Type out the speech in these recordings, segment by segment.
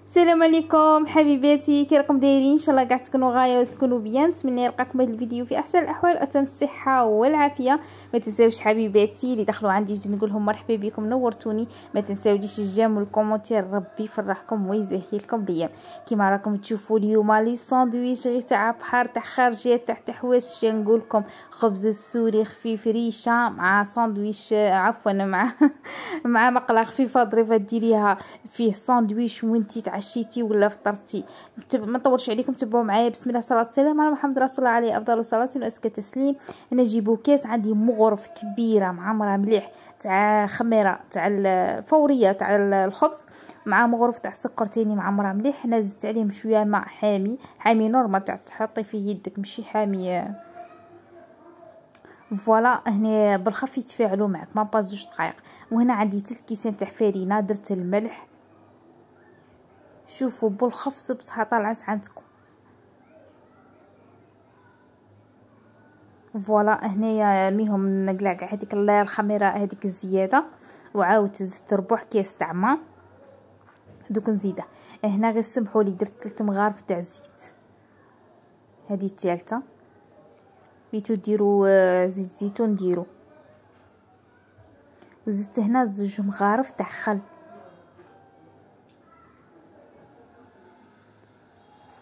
السلام عليكم حبيباتي، كي راكم دايرين؟ ان شاء الله كاع تكونوا غايه وتكونوا بيان. نتمنى نلقاكم هذا الفيديو في احسن الاحوال واتم الصحه والعافيه. ما تنساوش حبيباتي اللي دخلوا عندي جديد نقول لهم مرحبا بكم، نورتوني. ما تنساوش الجيم والكومونتير، ربي يفرحكم ويزهيلكم الايام. كيما راكم تشوفوا اليوم لي ساندويتش غير تاع بحر تاع خرجات تاع حواس. نقول لكم خبز السوري خفيف ريشه مع ساندويتش، عفوا مع مقله خفيفه ظريفه ديريها فيه ساندويتش وانتي تعشيتي ولا فطرتي. ما نطولش عليكم، تبعوا معايا. بسم الله الصلاه والسلام على محمد رسول الله عليه افضل الصلاه وازكى التسليم. انا جيبو كاس، عندي مغرف كبيره معمره مليح تاع خميره تاع الفوريه تاع الخبز، مع مغرف تاع السكر تاني معمره مليح. انا زدت عليهم شويه ماء حامي نورمال تاع تحطي فيه يدك، ماشي حامي. فوالا هنا بالخف يتفاعلوا معك ما با 2 دقائق. وهنا عندي 3 كيسان تاع فرينه، درت الملح. شوفوا بالخف صبصها طلعت عندكم. فوالا هنايا ميهم نقلع هذيك الخميره هذيك الزياده، وعاود زدت ربع كاس تاع ماء. دوك نزيده هنا غير سمحوا لي درت 3 مغارف تاع زيت، هذه الثالثه. بيتو ديروا زيت زيتون ديروا. وزدت هنا 2 مغارف تاع خل.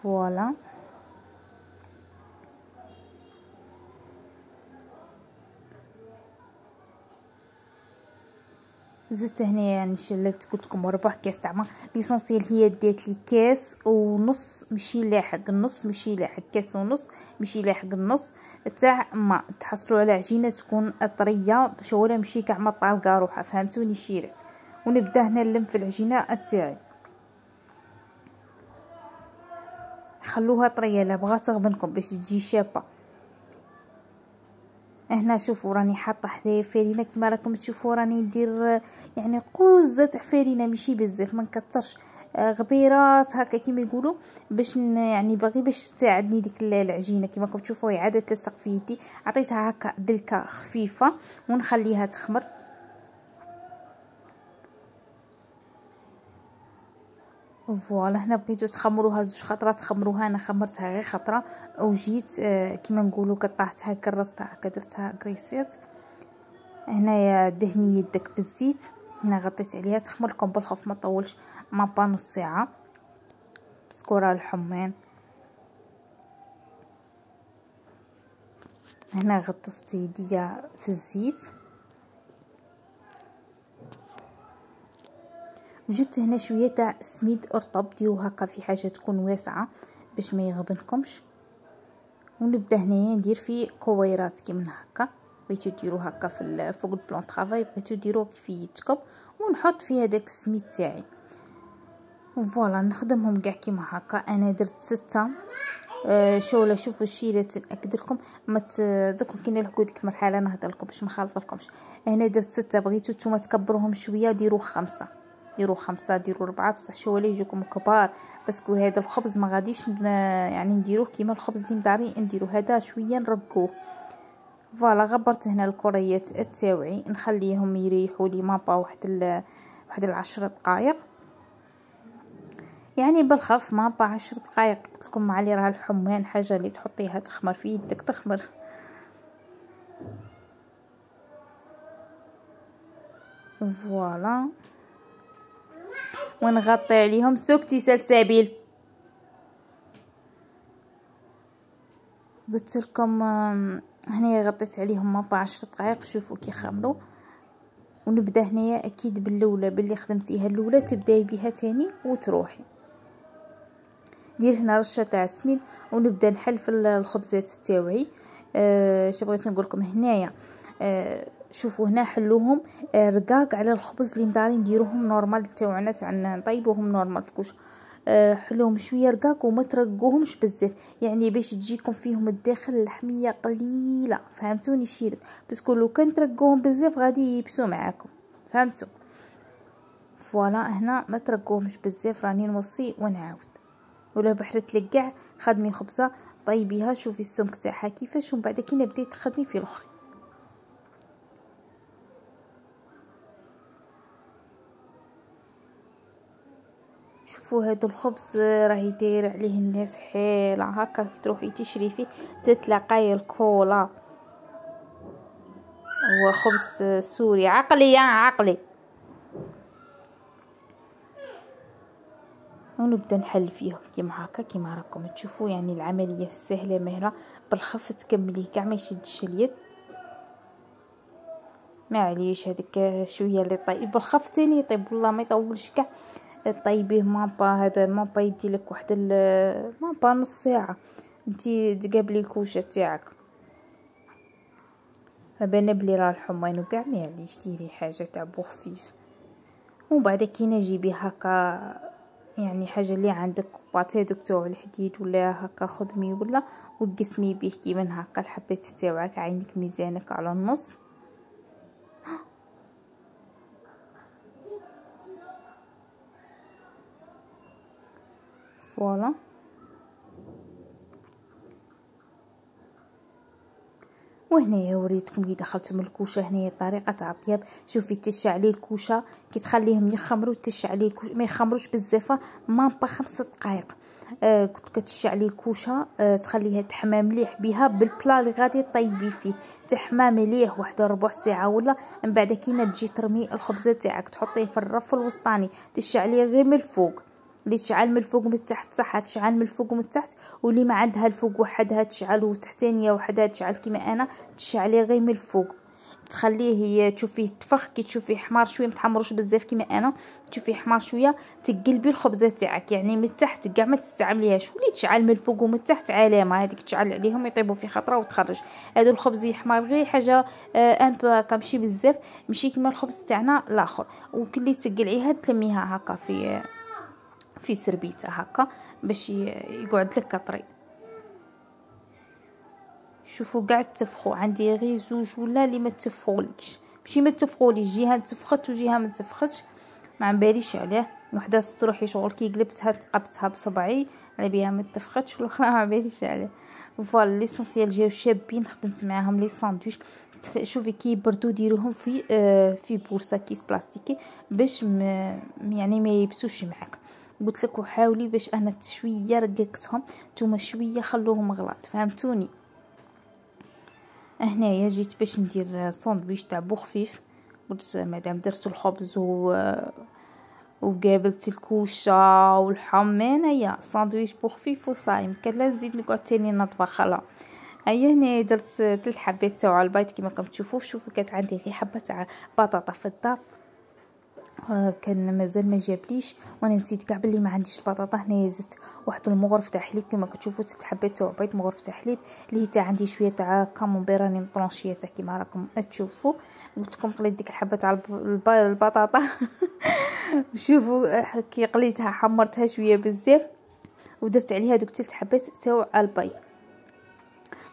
فوالا زدت هنا يعني شللت قلت لكم 4 كاس تاع ماء. ليسونسيال هي دات لي كاس ونص ماشي لاحق النص، ماشي لاحق كاس ونص ماشي لاحق النص تاع ماء. تحصلوا على عجينه تكون طريه شوله ماشي كاع ما طالقه روحها، فهمتوني؟ شيرت ونبدا هنا نلم في العجينه تاعي. خلوها طريه لا بغات تغبنكم باش تجي شابه. هنا شوفوا راني حاطه حدايا فرينه كما راكم تشوفوا، راني ندير يعني قوزه تاع فرينه ماشي بزاف، ما نكثرش، غبيرات هكا كيما يقولوا، باش يعني باغي باش تساعدني ديك العجينه كيما راكم تشوفوا هي عاده تلصق في يدي. عطيتها هكا دلكه خفيفه ونخليها تخمر. فوالا هنا بغيتو تخمروها 2 خطرات تخمروها، انا خمرتها غير خطره وجيت كيما نقولوا قطعتها كرستها هكا درتها كريسيت. هنايا دهني يدك بالزيت، هنا غطيت عليها تخمر لكم بالخف ما طولش، ما با نص ساعه. بسكوره الحمان هنا غطست يديا في الزيت. جبت هنا شويه تاع سميد رطب، ديرو هكا في حاجه تكون واسعه باش ما يغبنكمش. ونبدا هنايا ندير فيه كويرات كيما هكا. بغيتو ديرو هكا في فوق البلون طرافاي، بغيتو ديروه في يدكم. ونحط فيه هذاك السميد تاعي. فوالا نخدمهم كاع كيما هكا. انا درت 6 شوله. شوفوا الشيرات ناكد لكم ما دوك كاين الحكود ديك المرحله نهضر لكم باش ما نخلطلكمش. انا درت 6، بغيتو نتوما تكبروهم شويه ديروا 5، ديروا 5 ديروا 4 بصح شويه يجوكم كبار، باسكو هذا الخبز ما غاديش يعني نديروه كيما الخبز اللي مداري نديرو هذا شويه نرقوه. فوالا غبرت هنا الكريات تاوعي نخليهم يريحوا لي مابا واحد 10 دقائق، يعني بالخف ما با 10 دقائق. قلت لكم مع لي راه الحمان حاجه اللي تحطيها تخمر في يدك تخمر. فوالا ونغطي عليهم. سكتي سلسبيل، قلت لكم هنا غطيت عليهم ما با 10 دقائق. شوفوا كي خمروا. ونبدا هنايا اكيد بالاولى باللي خدمتيها الاولى تبداي بها تاني وتروحي. دير هنا رشه تاع سميد ونبدا نحل في الخبزات تاوعي. اش بغيت نقول لكم هنايا، شوفوا هنا حلوهم رقاق على الخبز اللي مدارين نديروهم نورمال تاوعنا تاع نطيبوهم نورمال تكوش. حلوهم شويه رقاق وما ترقوهمش بزاف، يعني باش تجيكم فيهم الداخل اللحميه قليله، فهمتوني؟ شيرت باسكو لو كان ترقوهم بزاف غادي يبسوا معاكم، فهمتوا؟ فوالا هنا ما ترقوهمش بزاف، راني نوصي ونعاود. ولا بحرت لك كاع خدمي خبزه طيبيها، شوفي السمك تاعها كيفاش، ومن بعد كي بديت تخدمي في الاخر. شوفوا هذا الخبز راهي داير عليه الناس حيله هكا، تروحي تشري فيه تتلاقاي الكولا. هو خبز سوري عقلي يا عقلي. ونبدا نحل فيه كيما هكا كيما راكم تشوفوا. يعني العمليه سهله مهله، بالخف تكمليه كاع ما يشدش اليد. معليش هذاك شويه اللي طيب بالخف تاني يطيب والله ما يطولش كاع. طيبيه مابا، هذا مابا يدي لك واحد مابا نص ساعه انتي تقابلي الكوشه تاعك. بان بلي راه الحمين وكاع معليش ديري حاجه تاع بو خفيف. ومن بعد كي نجيبي هكا يعني حاجه اللي عندك بات هذوك تاع الحديد ولا هكا خدمي ولا وقسمي به كيما هكا الحبات تاعك، عينك ميزانك على النص. فوالا وهنايا وريتكم كي دخلت من الكوشه. هنايا طريقه تاع الطياب. شوفي تشعلي الكوشه كي تخليهم يخمروا، تشعلي الكوشه ما يخمروش بزاف، مابا 5 دقائق. كنت كتشعلي الكوشه تخليها تحمى مليح بها بالبلا اللي غادي طيبي فيه، تحمى مليح واحد ربع ساعه ولا. من بعد كي تجي ترمي الخبزه تاعك تحطيه في الرف الوسطاني، تشعليه غير من الفوق. اللي تشعل من الفوق ومن التحت صح تشعل من الفوق ومن التحت، واللي ما عندها الفوق وحدها تشعل وتحتانيه وحدها تشعل كيما انا تشعليه غير من الفوق. تخليه تشوفيه تفخ، كي تشوفيه حمار شويه متحمروش بزاف كيما انا تشوفيه حمار شويه تقلبي الخبزه تاعك يعني من التحت كاع ما تستعمليهاش. واللي تشعل من الفوق ومن التحت علامه هذيك تشعل عليهم يطيبوا في خطره وتخرج. هذا الخبز يحمر غير حاجه ان بو هكا ماشي بزاف، ماشي كيما الخبز تاعنا الاخر. وكلي تقلعيها تلميها هكا في سربيته هكا باش يقعد لك كطري. شوفوا قاعد تفخوا عندي غير زوج ولا اللي ما تفخولكش، ماشي ما تفخوليش جهه تفخت وجهه ما تفختش ما باليش عليه. وحده تروحي شغل كي قلبتها تقبتها بصبعي على بها ما تفختش والاخرى ما باليش عليه. فوالا ليسونسيال جاو شابين، خدمت معاهم لي ساندويش. شوفي كي يبردوا ديروهم في بورصه كيس بلاستيكي باش يعني ما يبسوش معاك. قلت لك وحاولي باش انا شويه رققتهم، نتوما شويه خلوهم غلط، فهمتوني. هنايا جيت باش ندير ساندويش تاع بو خفيف. قلت مادام درت الخبز وقابلت الكوشه والحمين، هيا ساندويش بو خفيف وصايم، كان لا نزيد نقعد تاني نطبخ. لا هيا هنا درت 3 حبات تاع البيض كيما راكم تشوفوا. شوفوا كانت عندي غير حبه تاع بطاطا في الدار، كان مازال ما جابليش وانا نسيت كاع بلي ما عنديش البطاطا. هنايا زدت واحد المغرف تاع حليب كيما كتشوفوا 3 حبات تاع بيض مغرف تاع حليب اللي تاع عندي شويه تاع كامونبير راني مطرونشيتها كيما راكم تشوفوا. قلت لكم قليت ديك الحبه تاع البطاطا شوفوا كي قليتها حمرتها شويه بزاف ودرت عليها دوك 3 حبات تاع البيض.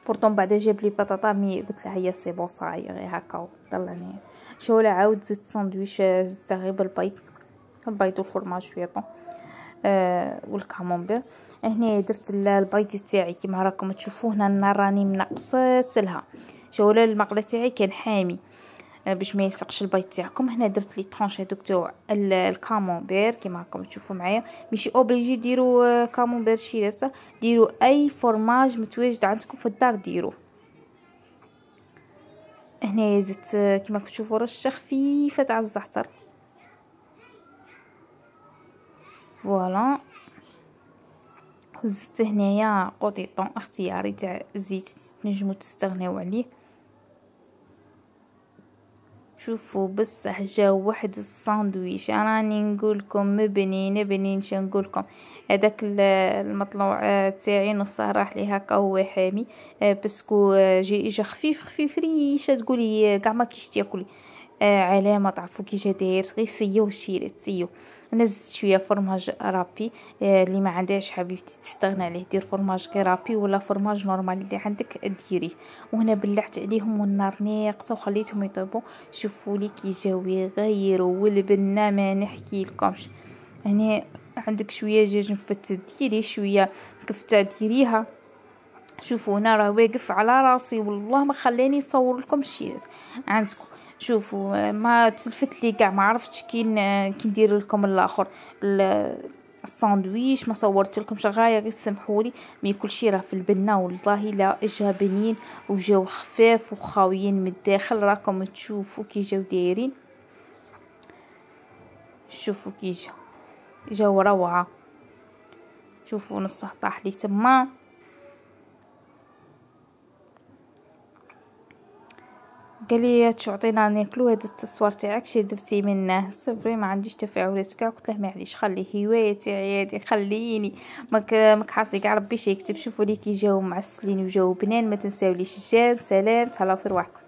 بورطون بعدا جاب لي بطاطا مي قلت لها هي سي بون صاي غير هكا ضلني شوله. عاود زدت ساندويش زدت غير بالبيض والفرماج شويه طون والكامونبير. هنا درت البيض تاعي كيما راكم تشوفوا. هنا النار راني منقصت لها شوله. المقله تاعي كان حامي باش ما يلصقش البيض تاعكم. هنا درت لي طرونش هذوك تاع الكامونبير كيما راكم تشوفوا معايا. ماشي اوبليجي ديروا كامونبير شيراسه، ديروا اي فرماج متواجد عندكم في الدار ديروه. هنا زدت كيما كتشوفوا رشه خفيفه تاع الزعتر. فوالا وزدت هنايا قطيطون اختياري تاع زيت تنجموا تستغناو عليه. شوفوا بصح جا واحد الساندويش راني نقولكم مبني نش نقولكم. هذاك المطلوع تاعي نصه راح لي هكا هو حامي باسكو جا خفيف ريشه تقولي كاع ما كيش تاكلي. علامه تعرفوا كي جا داير غير سيو شيرت سيو. نزلت شويه فرماج رابي اللي ما عندهاش حبيبتي تستغنى عليه، دير فرماج غير رابي ولا فرماج نورمال اللي عندك ديريه. وهنا بلعت عليهم والنار ناقصه وخليتهم يطيبوا. شوفوا لي كي جاو يغيروا والبنه ما نحكي لكمش. هنا عندك شويه دجاج مفتت ديري، شويه كفته ديريها. شوفوا انا راه واقف على راسي والله ما خلاني نصور لكم الشيء عندكم. شوفوا ما تلفت لي كاع ما عرفتش كي ندير لكم الاخر الساندويش. ما صورت لكمش غايه، غير سامحولي، مي كلشي راه في البنه والله لا اجا بنين وجاو خفاف وخاويين من الداخل. راكم تشوفوا كي جاو دايرين، شوفوا كي جاو روعه. شوفوا نصه طاح لي تما. قال لي تعطينا ناكلو هذا التصوير تاعك شي درتي منه؟ صفري ما عنديش تفاعلات كاع. قلت له معليش خليه هوايه تاعي هذه، خليني ماك حاسي كاع ربي شي يكتب. شوفوا لي كي جاو معسلين وجاو بنان. ما تنساوليش الجيم. سلام، تهلاو في رواحكم.